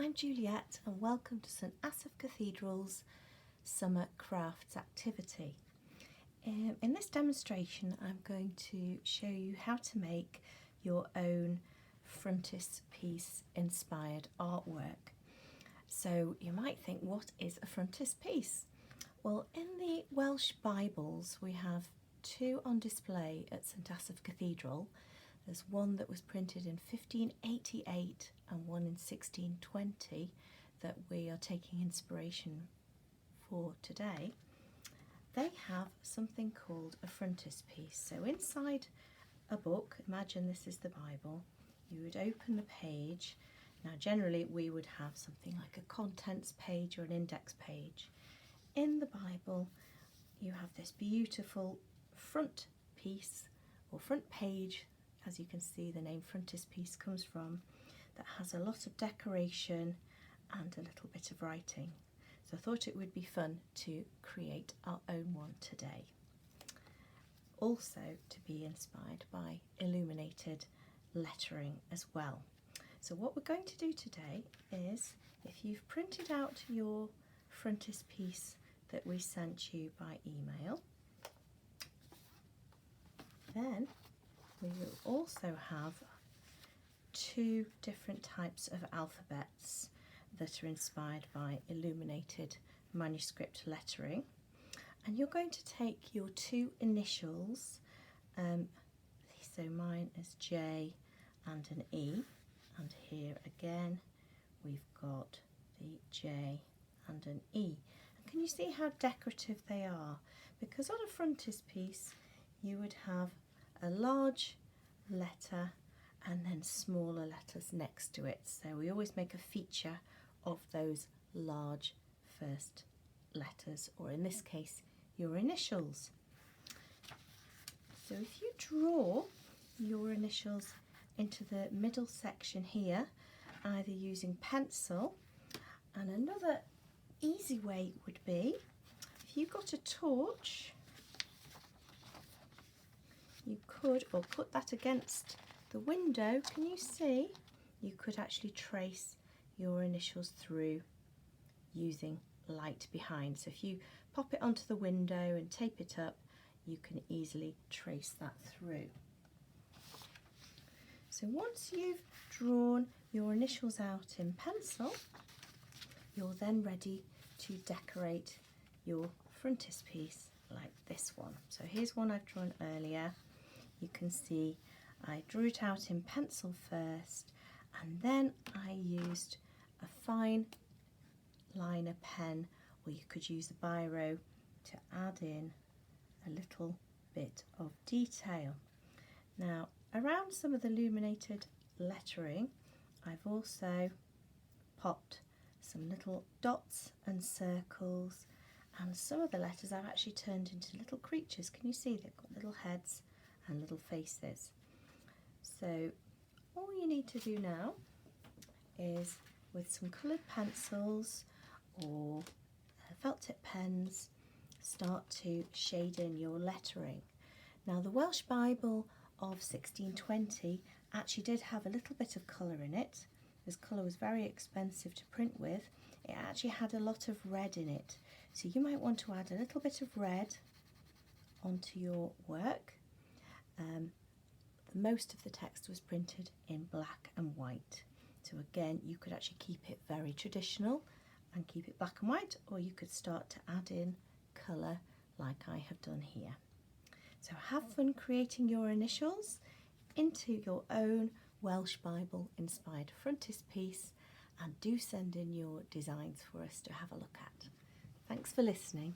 I'm Juliet and welcome to St Asaph Cathedral's Summer Crafts activity. In this demonstration I'm going to show you how to make your own frontispiece inspired artwork. So you might think, what is a frontispiece? Well, in the Welsh Bibles we have two on display at St Asaph Cathedral. There's one that was printed in 1588 and one in 1620 that we are taking inspiration for today. They have something called a frontispiece. So inside a book, imagine this is the Bible, you would open the page. Now generally we would have something like a contents page or an index page. In the Bible you have this beautiful front piece or front page, as you can see the name frontispiece comes from, that has a lot of decoration and a little bit of writing. So I thought it would be fun to create our own one today. Also to be inspired by illuminated lettering as well. So what we're going to do today is, if you've printed out your frontispiece that we sent you by email, then we will also have two different types of alphabets that are inspired by illuminated manuscript lettering, and you're going to take your two initials, so mine is J and an E, and here again we've got the J and an E. And can you see how decorative they are? Because on a frontispiece you would have a large letter and then smaller letters next to it. So we always make a feature of those large first letters, or in this case your initials. So if you draw your initials into the middle section here, either using pencil, and another easy way would be, if you got a torch, you could, or put that against the window, can you see? You could actually trace your initials through using light behind. So if you pop it onto the window and tape it up, you can easily trace that through. So once you've drawn your initials out in pencil, you're then ready to decorate your frontispiece like this one. So here's one I've drawn earlier. You can see I drew it out in pencil first, and then I used a fine liner pen, or you could use a biro to add in a little bit of detail. Now around some of the illuminated lettering I've also popped some little dots and circles, and some of the letters I've actually turned into little creatures. Can you see they've got little heads and little faces? So all you need to do now is, with some coloured pencils or felt tip pens, start to shade in your lettering. Now the Welsh Bible of 1620 actually did have a little bit of colour in it. This colour was very expensive to print with. It actually had a lot of red in it, so you might want to add a little bit of red onto your work. Most of the text was printed in black and white, so again you could actually keep it very traditional and keep it black and white, or you could start to add in colour like I have done here. So have fun creating your initials into your own Welsh Bible inspired frontispiece, and do send in your designs for us to have a look at. Thanks for listening.